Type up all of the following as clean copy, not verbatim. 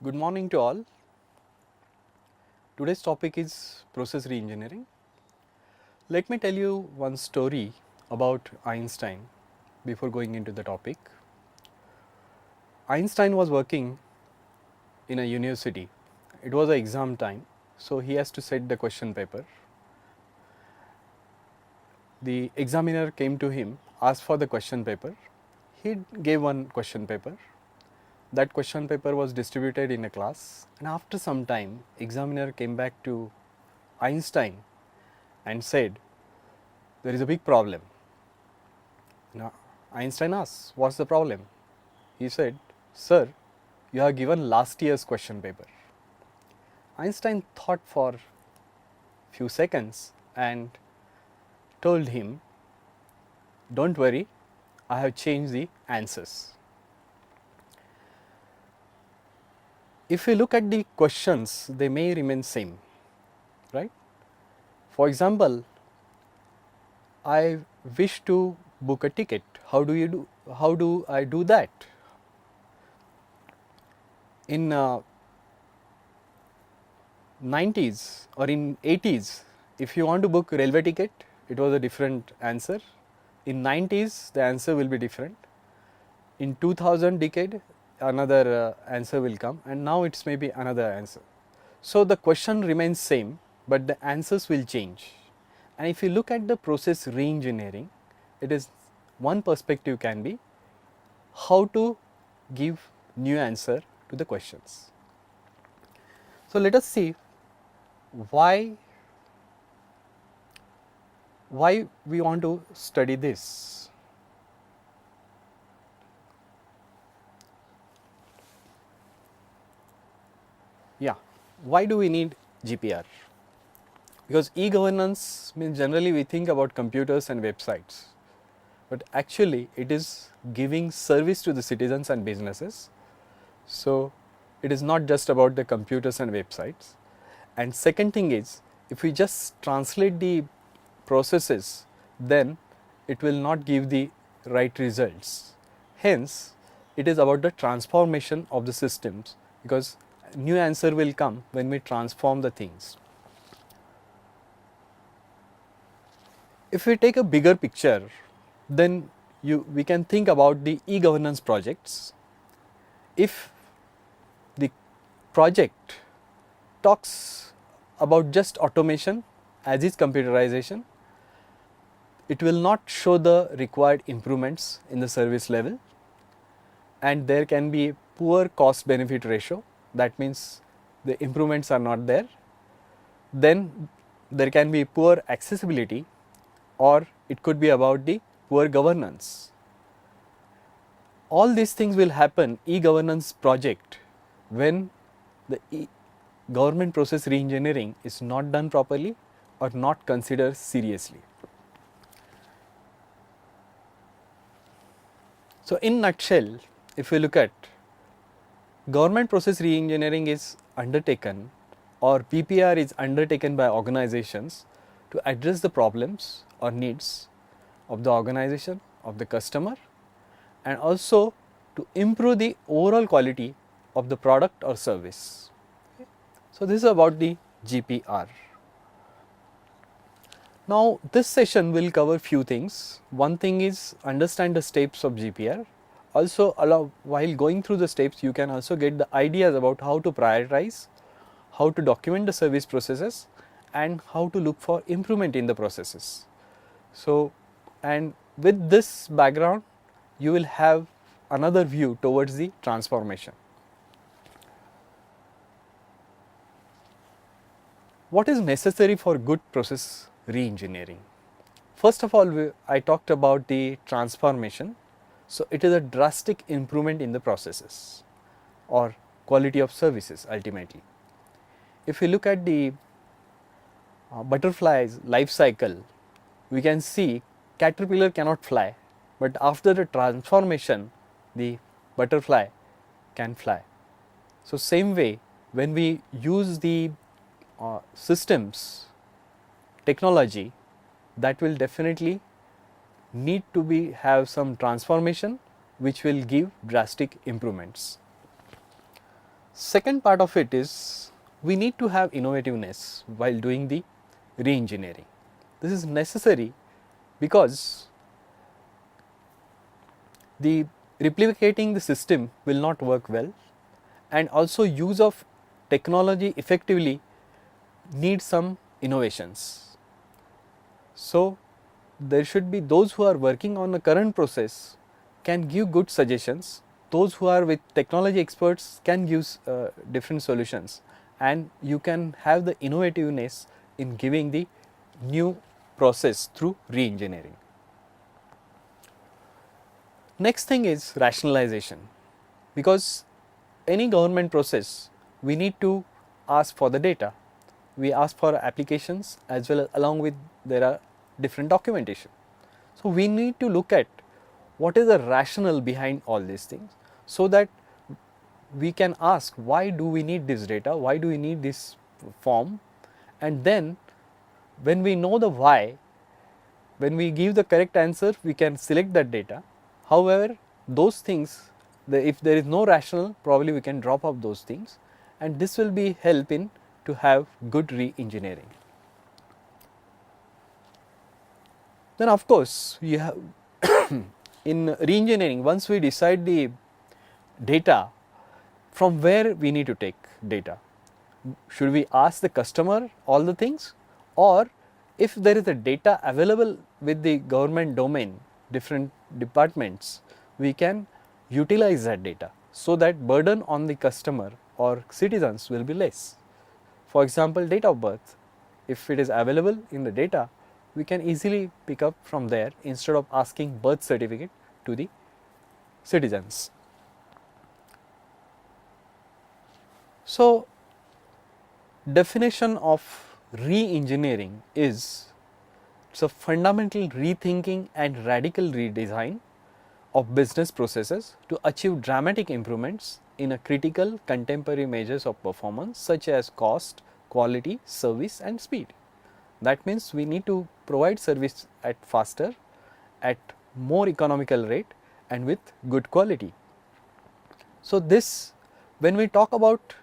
Good morning to all. Today's topic is process reengineering. Let me tell you one story about Einstein before going into the topic. Einstein was working in a university. It was an exam time, so he has to set the question paper. The examiner came to him, asked for the question paper. He gave one question paper. That question paper was distributed in a class, and after some time examiner came back to Einstein and said, there is a big problem. Now Einstein asked, what's the problem? He said, sir, you have given last year's question paper. Einstein thought for few seconds and told him, don't worry, I have changed the answers. If you look at the questions, they may remain same, right? For example, I wish to book a ticket. How do I do that? In 90s or in 80s, if you want to book railway ticket, it was a different answer. In 90s, the answer will be different. In 2000 decade, another answer will come, and now it's maybe another answer. So the question remains same, but the answers will change. And if you look at the process reengineering, it is one perspective can be how to give new answer to the questions. So let us see why we want to study this. Yeah, why do we need GPR? Because e-governance means generally we think about computers and websites, but actually it is giving service to the citizens and businesses. So it is not just about the computers and websites. And second thing is, if we just translate the processes, then it will not give the right results. Hence, it is about the transformation of the systems, because new answer will come when we transform the things. If we take a bigger picture, then we can think about the e-governance projects. If the project talks about just automation as is computerization, it will not show the required improvements in the service level, and there can be poor cost benefit ratio. That means the improvements are not there. Then there can be poor accessibility, or it could be about the poor governance. All these things will happen e-governance project when the government process reengineering is not done properly or not considered seriously. So in nutshell, if we look at government process reengineering is undertaken, or PPR is undertaken by organizations to address the problems or needs of the organization, of the customer, and also to improve the overall quality of the product or service. So this is about the GPR. Now this session will cover few things. One thing is understand the steps of GPR. Also while going through the steps, you can also get the ideas about how to prioritize, how to document the service processes, and how to look for improvement in the processes. So, and with this background, you will have another view towards the transformation. What is necessary for good process reengineering? First of all, I talked about the transformation. So it is a drastic improvement in the processes or quality of services ultimately. If you look at the butterfly's life cycle, we can see caterpillar cannot fly, but after the transformation, the butterfly can fly. So same way, when we use the systems, technology, that will definitely need to have some transformation which will give drastic improvements. Second part of it is we need to have innovativeness while doing the re-engineering. This is necessary because the replicating the system will not work well, and also use of technology effectively needs some innovations. So, there should be those who are working on the current process can give good suggestions, those who are with technology experts can give different solutions, and you can have the innovativeness in giving the new process through re-engineering. Next thing is rationalization, because any government process we need to ask for the data, we ask for applications as well as along with there are different documentation. So, we need to look at what is the rationale behind all these things, so that we can ask why do we need this data, why do we need this form, and then when we know the why, when we give the correct answer we can select that data. However, those things, if there is no rationale, probably we can drop off those things, and this will be help in to have good re-engineering. Then of course, you have in re-engineering, once we decide the data, from where we need to take data. Should we ask the customer all the things, or if there is a data available with the government domain, different departments, we can utilize that data, so that burden on the customer or citizens will be less. For example, date of birth, if it is available in the data, we can easily pick up from there instead of asking birth certificate to the citizens. So, definition of re-engineering is it's a fundamental rethinking and radical redesign of business processes to achieve dramatic improvements in a critical contemporary measures of performance such as cost, quality, service and speed. That means we need to provide service at faster, at more economical rate and with good quality. So, this when we talk about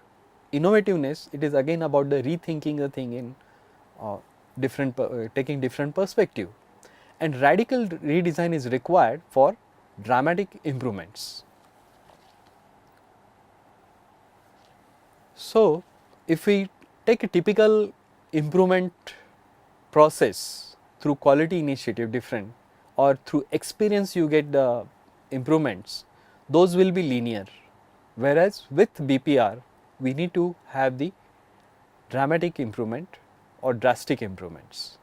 innovativeness, it is again about the rethinking the thing in taking different perspective, and radical redesign is required for dramatic improvements. So, if we take a typical improvement process through quality initiative different, or through experience you get the improvements, those will be linear, whereas with BPR we need to have the dramatic improvement or drastic improvements.